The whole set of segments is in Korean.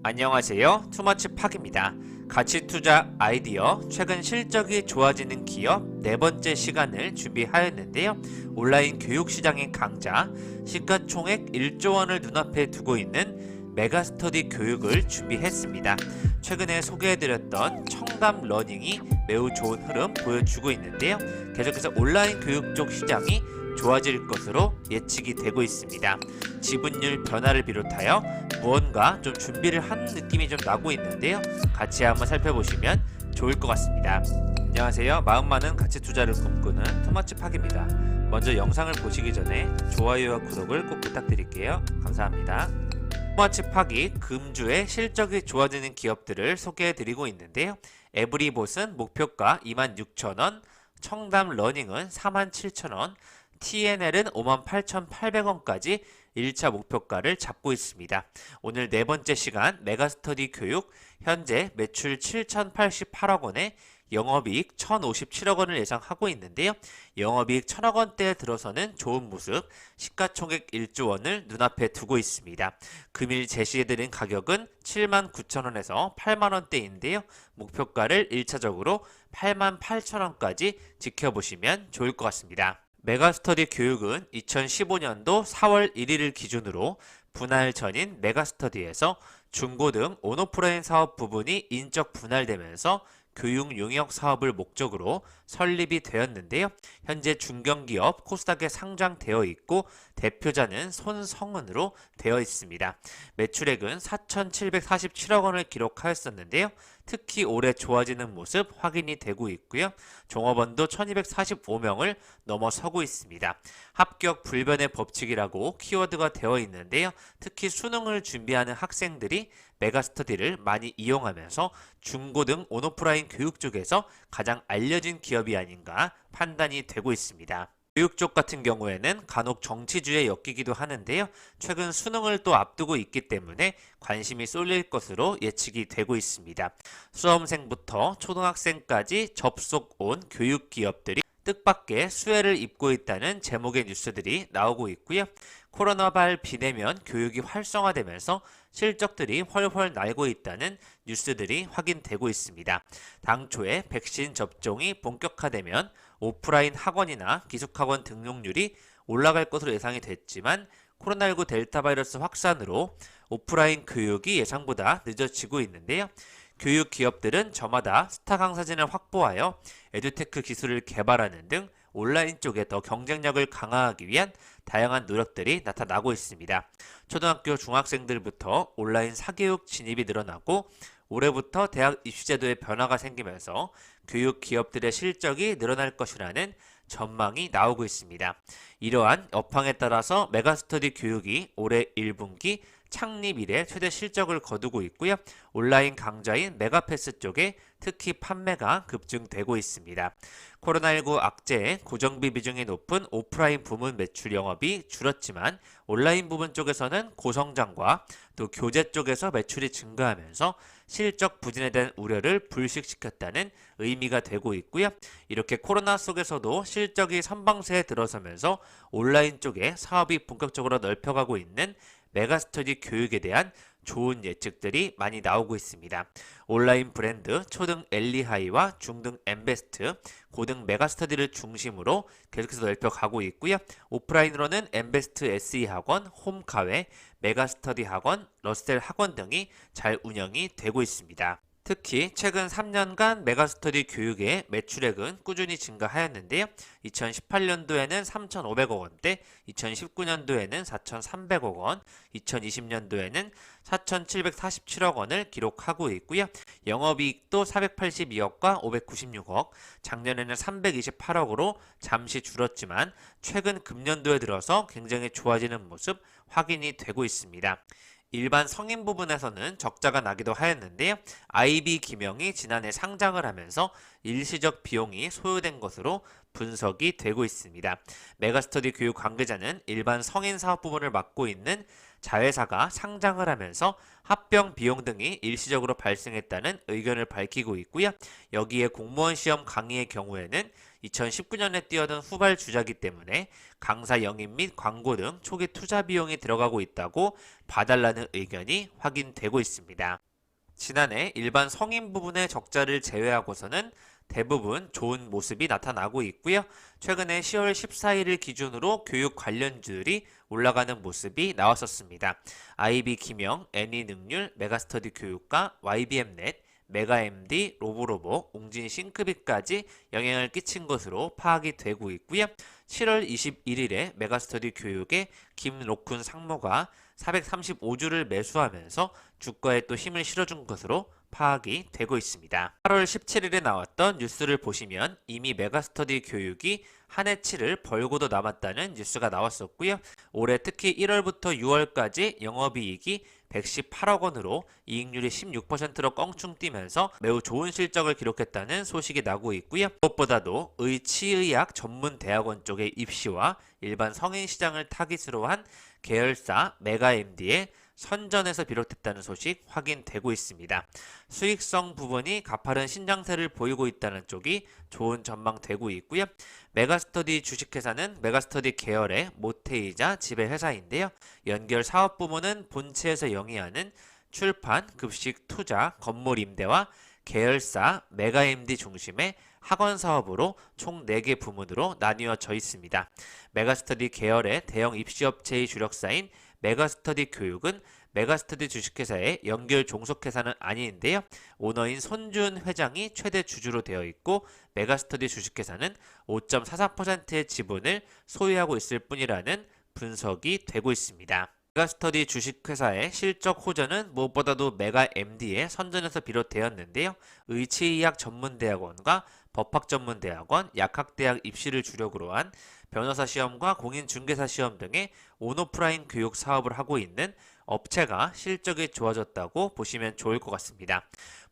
안녕하세요. 투머치팍입니다. 가치투자 아이디어 최근 실적이 좋아지는 기업 네 번째 시간을 준비하였는데요. 온라인 교육시장의 강자, 시가총액 1조 원을 눈앞에 두고 있는 메가스터디 교육을 준비했습니다. 최근에 소개해드렸던 청담 러닝이 매우 좋은 흐름 보여주고 있는데요. 계속해서 온라인 교육 쪽 시장이 좋아질 것으로 예측이 되고 있습니다. 지분율 변화를 비롯하여 무언가 좀 준비를 한 느낌이 좀 나고 있는데요. 같이 한번 살펴보시면 좋을 것 같습니다. 안녕하세요. 마음 많은 가치 투자를 꿈꾸는 투머치팍입니다. 먼저 영상을 보시기 전에 좋아요와 구독을 꼭 부탁드릴게요. 감사합니다. 투머치팍이 금주에 실적이 좋아지는 기업들을 소개해드리고 있는데요. 에브리봇은 목표가 26,000원, 청담 러닝은 47,000원, TNL은 58,800원까지 1차 목표가를 잡고 있습니다. 오늘 네 번째 시간 메가스터디 교육 현재 매출 7,088억 원에 영업이익 1,057억 원을 예상하고 있는데요. 영업이익 1,000억 원대에 들어서는 좋은 모습, 시가총액 1조 원을 눈앞에 두고 있습니다. 금일 제시해드린 가격은 79,000원에서 8만원대인데요. 목표가를 1차적으로 88,000원까지 지켜보시면 좋을 것 같습니다. 메가스터디 교육은 2015년도 4월 1일을 기준으로 분할 전인 메가스터디에서 중고등 온오프라인 사업 부분이 인적 분할되면서 교육 용역 사업을 목적으로 설립이 되었는데요. 현재 중견기업 코스닥에 상장되어 있고 대표자는 손성은으로 되어 있습니다. 매출액은 4,747억 원을 기록하였었는데요. 특히 올해 좋아지는 모습 확인이 되고 있고요. 종업원도 1,245명을 넘어서고 있습니다. 합격 불변의 법칙이라고 키워드가 되어 있는데요. 특히 수능을 준비하는 학생들이 메가스터디를 많이 이용하면서 중고등 온오프라인 교육 쪽에서 가장 알려진 기업이 아닌가 판단이 되고 있습니다. 교육 쪽 같은 경우에는 간혹 정치주에 엮이기도 하는데요. 최근 수능을 또 앞두고 있기 때문에 관심이 쏠릴 것으로 예측이 되고 있습니다. 수험생부터 초등학생까지 접속 온 교육 기업들이 뜻밖의 수혜를 입고 있다는 제목의 뉴스들이 나오고 있고요. 코로나발 비대면 교육이 활성화되면서 실적들이 훨훨 날고 있다는 뉴스들이 확인되고 있습니다. 당초에 백신 접종이 본격화되면 오프라인 학원이나 기숙학원 등록률이 올라갈 것으로 예상이 됐지만 코로나19 델타 바이러스 확산으로 오프라인 교육이 예상보다 늦어지고 있는데요. 교육 기업들은 저마다 스타 강사진을 확보하여 에듀테크 기술을 개발하는 등 온라인 쪽에 더 경쟁력을 강화하기 위한 다양한 노력들이 나타나고 있습니다. 초등학교 중학생들부터 온라인 사교육 진입이 늘어나고 올해부터 대학 입시제도의 변화가 생기면서 교육 기업들의 실적이 늘어날 것이라는 전망이 나오고 있습니다. 이러한 여파에 따라서 메가스터디 교육이 올해 1분기 창립 이래 최대 실적을 거두고 있고요. 온라인 강자인 메가패스 쪽에 특히 판매가 급증되고 있습니다. 코로나19 악재에 고정비 비중이 높은 오프라인 부문 매출 영업이 줄었지만 온라인 부분 쪽에서는 고성장과 또 교재 쪽에서 매출이 증가하면서 실적 부진에 대한 우려를 불식시켰다는 의미가 되고 있고요. 이렇게 코로나 속에서도 실적이 선방세에 들어서면서 온라인 쪽에 사업이 본격적으로 넓혀가고 있는 메가스터디 교육에 대한 좋은 예측들이 많이 나오고 있습니다. 온라인 브랜드 초등 엘리하이와 중등 엠베스트, 고등 메가스터디를 중심으로 계속해서 넓혀가고 있고요. 오프라인으로는 엠베스트 SE 학원, 홈카웨, 메가스터디 학원, 러셀 학원 등이 잘 운영이 되고 있습니다. 특히 최근 3년간 메가스터디 교육의 매출액은 꾸준히 증가하였는데요. 2018년도에는 3,500억 원대, 2019년도에는 4,300억 원, 2020년도에는 4,747억 원을 기록하고 있고요. 영업이익도 482억과 596억, 작년에는 328억으로 잠시 줄었지만 최근 금년도에 들어서 굉장히 좋아지는 모습 확인이 되고 있습니다. 일반 성인 부분에서는 적자가 나기도 하였는데요. IB 기명이 지난해 상장을 하면서 일시적 비용이 소요된 것으로 분석이 되고 있습니다. 메가스터디 교육 관계자는 일반 성인 사업 부분을 맡고 있는 자회사가 상장을 하면서 합병 비용 등이 일시적으로 발생했다는 의견을 밝히고 있고요. 여기에 공무원 시험 강의의 경우에는 2019년에 뛰어든 후발 주자기 때문에 강사 영입 및 광고 등 초기 투자 비용이 들어가고 있다고 봐달라는 의견이 확인되고 있습니다. 지난해 일반 성인 부분의 적자를 제외하고서는 대부분 좋은 모습이 나타나고 있고요. 최근에 10월 14일을 기준으로 교육 관련주들이 올라가는 모습이 나왔었습니다. IB 기명, 애니능률, 메가스터디 교육과 YBM넷, 메가MD, 로보로보, 웅진 싱크비까지 영향을 끼친 것으로 파악이 되고 있고요. 7월 21일에 메가스터디 교육의 김록훈 상무가 435주를 매수하면서 주가에 또 힘을 실어준 것으로 파악이 되고 있습니다. 8월 17일에 나왔던 뉴스를 보시면 이미 메가스터디 교육이 한 해치를 벌고도 남았다는 뉴스가 나왔었고요. 올해 특히 1월부터 6월까지 영업이익이 118억 원으로 이익률이 16%로 껑충 뛰면서 매우 좋은 실적을 기록했다는 소식이 나고 있고요. 무엇보다도 의치의학 전문대학원 쪽의 입시와 일반 성인 시장을 타깃으로 한 계열사 메가MD의 선전에서 비롯했다는 소식 확인되고 있습니다. 수익성 부분이 가파른 신장세를 보이고 있다는 쪽이 좋은 전망되고 있고요. 메가스터디 주식회사는 메가스터디 계열의 모태이자 지배회사인데요. 연결 사업 부문은 본체에서 영위하는 출판, 급식, 투자, 건물 임대와 계열사 메가MD 중심의 학원 사업으로 총 4개 부문으로 나뉘어져 있습니다. 메가스터디 계열의 대형 입시업체의 주력사인 메가스터디 교육은 메가스터디 주식회사의 연결 종속회사는 아닌데요. 오너인 손준 회장이 최대 주주로 되어 있고 메가스터디 주식회사는 5.44%의 지분을 소유하고 있을 뿐이라는 분석이 되고 있습니다. 메가스터디 주식회사의 실적 호전은 무엇보다도 메가MD의 선전에서 비롯되었는데요. 의치의학 전문대학원과 법학전문대학원, 약학대학 입시를 주력으로 한 변호사 시험과 공인중개사 시험 등의 온오프라인 교육 사업을 하고 있는 업체가 실적이 좋아졌다고 보시면 좋을 것 같습니다.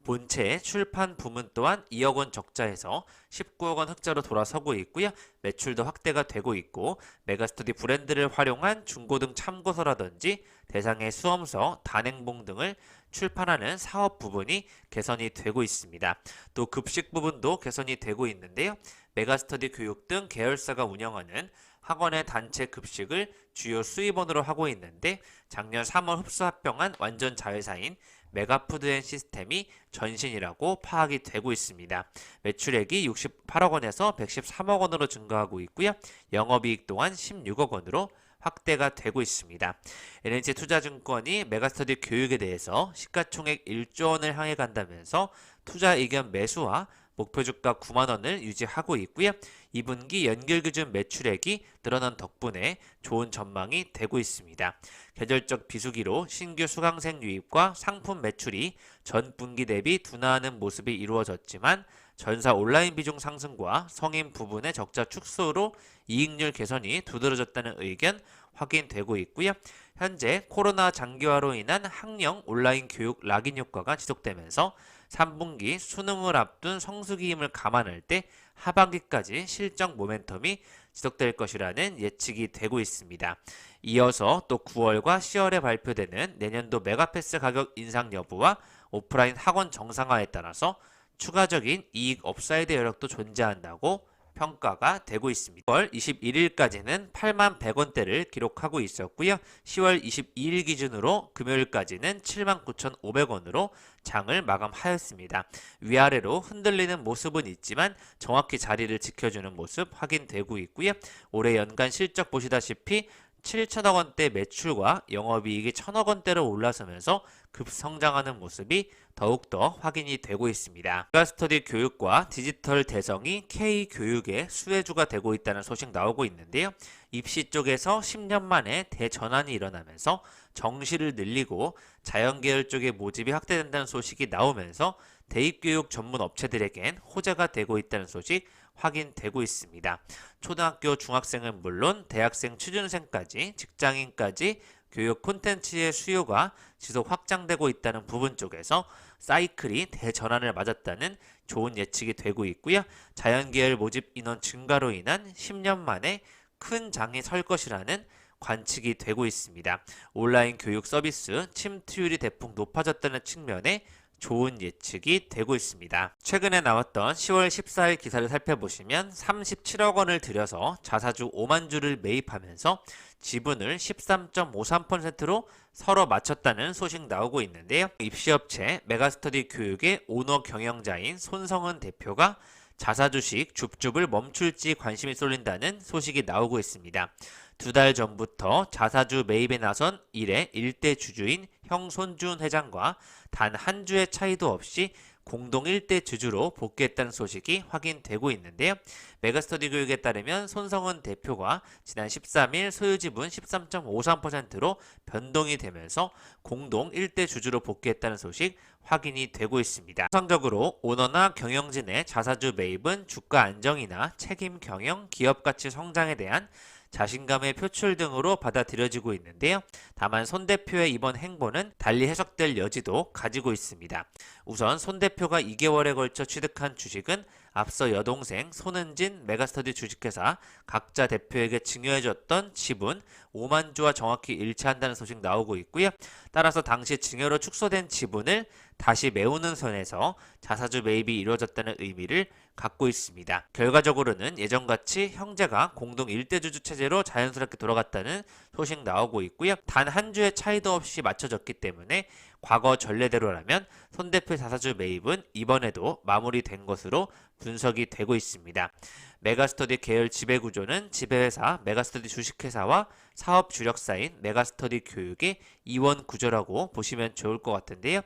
본체의 출판 부문 또한 2억 원 적자에서 19억 원 흑자로 돌아서고 있고요. 매출도 확대가 되고 있고 메가스터디 브랜드를 활용한 중고등 참고서라든지 대상의 수험서, 단행본 등을 출판하는 사업 부분이 개선이 되고 있습니다. 또 급식 부분도 개선이 되고 있는데요. 메가스터디 교육 등 계열사가 운영하는 학원의 단체 급식을 주요 수입원으로 하고 있는데 작년 3월 흡수 합병한 완전 자회사인 메가푸드앤시스템이 전신이라고 파악이 되고 있습니다. 매출액이 68억 원에서 113억 원으로 증가하고 있고요. 영업이익 또한 16억 원으로 확대가 되고 있습니다. NH투자증권이 메가스터디 교육에 대해서 시가총액 1조 원을 향해 간다면서 투자 의견 매수와 목표 주가 9만 원을 유지하고 있고요. 2분기 연결기준 매출액이 늘어난 덕분에 좋은 전망이 되고 있습니다. 계절적 비수기로 신규 수강생 유입과 상품 매출이 전 분기 대비 둔화하는 모습이 이루어졌지만 전사 온라인 비중 상승과 성인 부분의 적자 축소로 이익률 개선이 두드러졌다는 의견 확인되고 있고요. 현재 코로나 장기화로 인한 학령 온라인 교육 락인 효과가 지속되면서 3분기 수능을 앞둔 성수기임을 감안할 때 하반기까지 실적 모멘텀이 지속될 것이라는 예측이 되고 있습니다. 이어서 또 9월과 10월에 발표되는 내년도 메가패스 가격 인상 여부와 오프라인 학원 정상화에 따라서 추가적인 이익 업사이드 여력도 존재한다고 평가가 되고 있습니다. 10월 21일까지는 8만 100원대를 기록하고 있었고요. 10월 22일 기준으로 금요일까지는 7만 9,500원으로 장을 마감하였습니다. 위아래로 흔들리는 모습은 있지만 정확히 자리를 지켜주는 모습 확인되고 있고요. 올해 연간 실적 보시다시피 7천억 원대 매출과 영업이익이 1천억 원대로 올라서면서 급성장하는 모습이 더욱더 확인이 되고 있습니다. 메가스터디 교육과 디지털 대성이 K교육의 수혜주가 되고 있다는 소식 나오고 있는데요. 입시 쪽에서 10년 만에 대전환이 일어나면서 정시를 늘리고 자연계열 쪽의 모집이 확대된다는 소식이 나오면서 대입교육 전문 업체들에겐 호재가 되고 있다는 소식 확인되고 있습니다. 초등학교, 중학생은 물론 대학생, 취준생까지 직장인까지 교육 콘텐츠의 수요가 지속 확장되고 있다는 부분 쪽에서 사이클이 대전환을 맞았다는 좋은 예측이 되고 있고요. 자연계열 모집 인원 증가로 인한 10년 만에 큰 장이 설 것이라는 관측이 되고 있습니다. 온라인 교육 서비스 침투율이 대폭 높아졌다는 측면에 좋은 예측이 되고 있습니다. 최근에 나왔던 10월 14일 기사를 살펴보시면 37억 원을 들여서 자사주 5만 주를 매입하면서 지분을 13.53%로 서로 맞췄다는 소식 나오고 있는데요. 입시업체 메가스터디 교육의 오너 경영자인 손성은 대표가 자사주식 줍줍을 멈출지 관심이 쏠린다는 소식이 나오고 있습니다. 2달 전부터 자사주 매입에 나선 이래 일대 주주인 형손준 회장과 단 한 주의 차이도 없이 공동 일대 주주로 복귀했다는 소식이 확인되고 있는데요. 메가스터디 교육에 따르면 손성은 대표가 지난 13일 소유 지분 13.53%로 변동이 되면서 공동 일대 주주로 복귀했다는 소식 확인이 되고 있습니다. 통상적으로 오너나 경영진의 자사주 매입은 주가 안정이나 책임 경영, 기업 가치 성장에 대한 자신감의 표출 등으로 받아들여지고 있는데요. 다만 손 대표의 이번 행보는 달리 해석될 여지도 가지고 있습니다. 우선 손 대표가 2개월에 걸쳐 취득한 주식은 앞서 여동생 손은진 메가스터디 주식회사 각자 대표에게 증여해줬던 지분 5만 주와 정확히 일치한다는 소식 나오고 있고요. 따라서 당시 증여로 축소된 지분을 다시 메우는 선에서 자사주 매입이 이루어졌다는 의미를 갖고 있습니다. 결과적으로는 예전같이 형제가 공동 일대주주 체제로 자연스럽게 돌아갔다는 소식 나오고 있고요. 단 한 주의 차이도 없이 맞춰졌기 때문에 과거 전례대로라면 손 대표 자사주 매입은 이번에도 마무리된 것으로 분석이 되고 있습니다. 메가스터디 계열 지배구조는 지배회사 메가스터디 주식회사와 사업 주력사인 메가스터디 교육의 이원 구조라고 보시면 좋을 것 같은데요.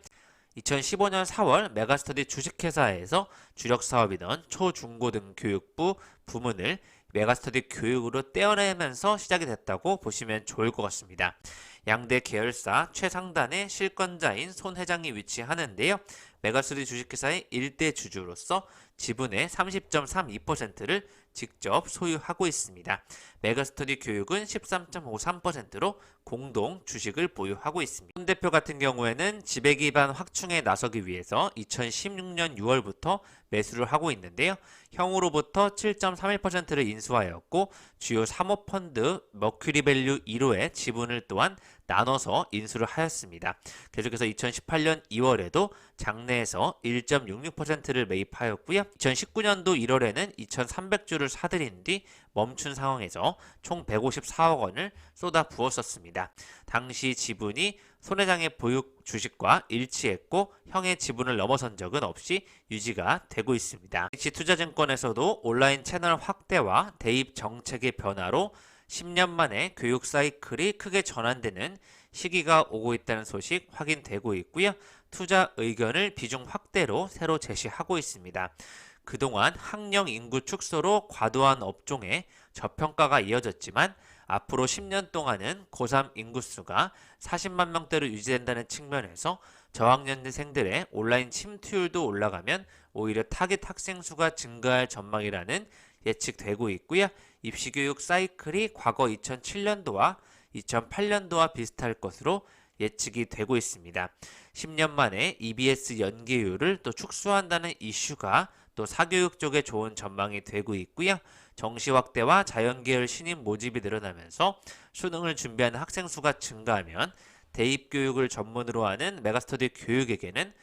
2015년 4월 메가스터디 주식회사에서 주력 사업이던 초중고등 교육부 부문을 메가스터디 교육으로 떼어내면서 시작이 됐다고 보시면 좋을 것 같습니다. 양대 계열사 최상단의 실권자인 손 회장이 위치하는데요. 메가스터디 주식회사의 일대 주주로서 지분의 30.32%를 직접 소유하고 있습니다. 메가스터디 교육은 13.53%로 공동 주식을 보유하고 있습니다. 손 대표 같은 경우에는 지배 기반 확충에 나서기 위해서 2016년 6월부터 매수를 하고 있는데요. 형으로부터 7.31%를 인수하였고 주요 사모펀드 머큐리밸류 1호의 지분을 또한 나눠서 인수를 하였습니다. 계속해서 2018년 2월에도 장내에서 1.66%를 매입하였고요. 2019년도 1월에는 2,300주를 사들인 뒤 멈춘 상황에서 총 154억 원을 쏟아 부었었습니다. 당시 지분이 손 회장의 보유 주식과 일치했고 형의 지분을 넘어선 적은 없이 유지가 되고 있습니다. HT투자증권에서도 온라인 채널 확대와 대입 정책의 변화로 10년 만에 교육 사이클이 크게 전환되는 시기가 오고 있다는 소식 확인되고 있고요. 투자 의견을 비중 확대로 새로 제시하고 있습니다. 그동안 학령 인구 축소로 과도한 업종에 저평가가 이어졌지만 앞으로 10년 동안은 고3 인구수가 40만 명대로 유지된다는 측면에서 저학년생들의 온라인 침투율도 올라가면 오히려 타깃 학생 수가 증가할 전망이라는 예측되고 있고요. 입시교육 사이클이 과거 2007년도와 2008년도와 비슷할 것으로 예측이 되고 있습니다. 10년 만에 EBS 연계율을 또 축소한다는 이슈가 또 사교육 쪽에 좋은 전망이 되고 있고요. 정시 확대와 자연계열 신입 모집이 늘어나면서 수능을 준비하는 학생 수가 증가하면 대입교육을 전문으로 하는 메가스터디 교육에게는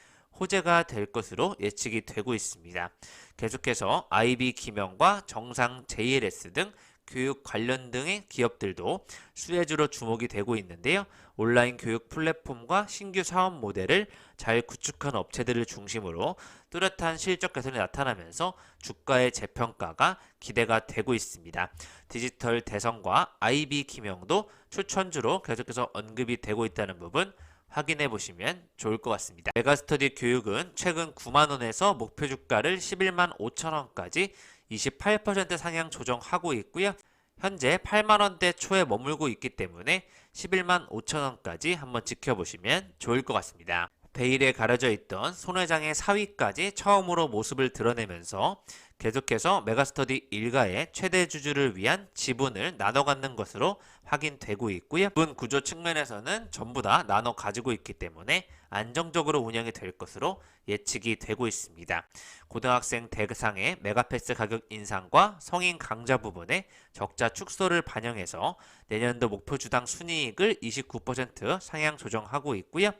호재가 될 것으로 예측이 되고 있습니다. 계속해서 IB 기명과 정상 JLS 등 교육 관련 등의 기업들도 수혜주로 주목이 되고 있는데요. 온라인 교육 플랫폼과 신규 사업 모델을 잘 구축한 업체들을 중심으로 뚜렷한 실적 개선이 나타나면서 주가의 재평가가 기대가 되고 있습니다. 디지털 대성과 IB 기명도 추천주로 계속해서 언급이 되고 있다는 부분 확인해 보시면 좋을 것 같습니다. 메가스터디 교육은 최근 9만원에서 목표 주가를 11만 5천원까지 28% 상향 조정하고 있고요. 현재 8만원대 초에 머물고 있기 때문에 11만 5천원까지 한번 지켜보시면 좋을 것 같습니다. 베일에 가려져 있던 손 회장의 사위까지 처음으로 모습을 드러내면서 계속해서 메가스터디 일가의 최대 주주를 위한 지분을 나눠 갖는 것으로 확인되고 있고요. 지분 구조 측면에서는 전부 다 나눠 가지고 있기 때문에 안정적으로 운영이 될 것으로 예측이 되고 있습니다. 고등학생 대상의 메가패스 가격 인상과 성인 강좌 부분의 적자 축소를 반영해서 내년도 목표 주당 순이익을 29% 상향 조정하고 있고요.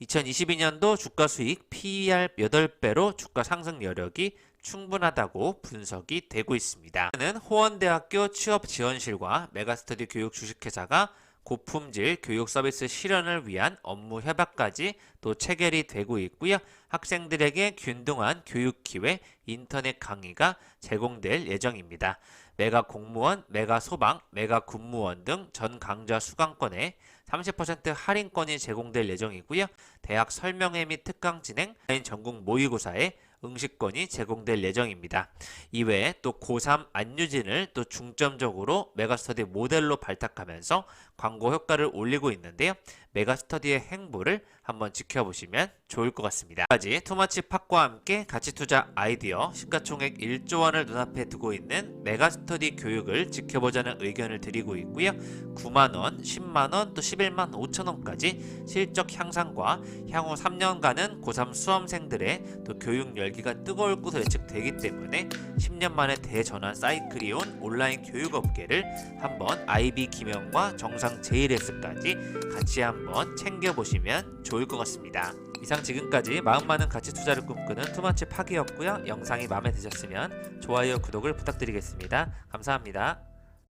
2022년도 주가 수익 PER 8배로 주가 상승 여력이 충분하다고 분석이 되고 있습니다. 는 호원대학교 취업지원실과 메가스터디 교육 주식회사가 고품질 교육 서비스 실현을 위한 업무 협약까지 또 체결이 되고 있고요. 학생들에게 균등한 교육 기회, 인터넷 강의가 제공될 예정입니다. 메가 공무원, 메가 소방, 메가 군무원 등 전 강좌 수강권에 30% 할인권이 제공될 예정이고요. 대학 설명회 및 특강 진행, 전국 모의고사에 응시권이 제공될 예정입니다. 이외에 또 고3 안유진을 또 중점적으로 메가스터디 모델로 발탁하면서 광고 효과를 올리고 있는데요. 메가스터디의 행보를 한번 지켜보시면 좋을 것 같습니다. 까지 투마치 팍과 함께 가치투자 아이디어 시가총액 1조 원을 눈앞에 두고 있는 메가스터디 교육을 지켜보자는 의견을 드리고 있고요. 9만원, 10만원, 또 11만 5천원까지 실적 향상과 향후 3년간은 고3 수험생들의 또 교육 열기가 뜨거울 것으로 예측되기 때문에 10년 만에 대전환 사이클이 온 온라인 교육업계를 한번 IB 김영과 정상 JLS까지 같이 한번 챙겨보시면 좋을 것 같습니다. 이상 지금까지 마음 많은 가치 투자를 꿈꾸는 투마치 팍이었고요. 영상이 마음에 드셨으면 좋아요, 구독을 부탁드리겠습니다. 감사합니다.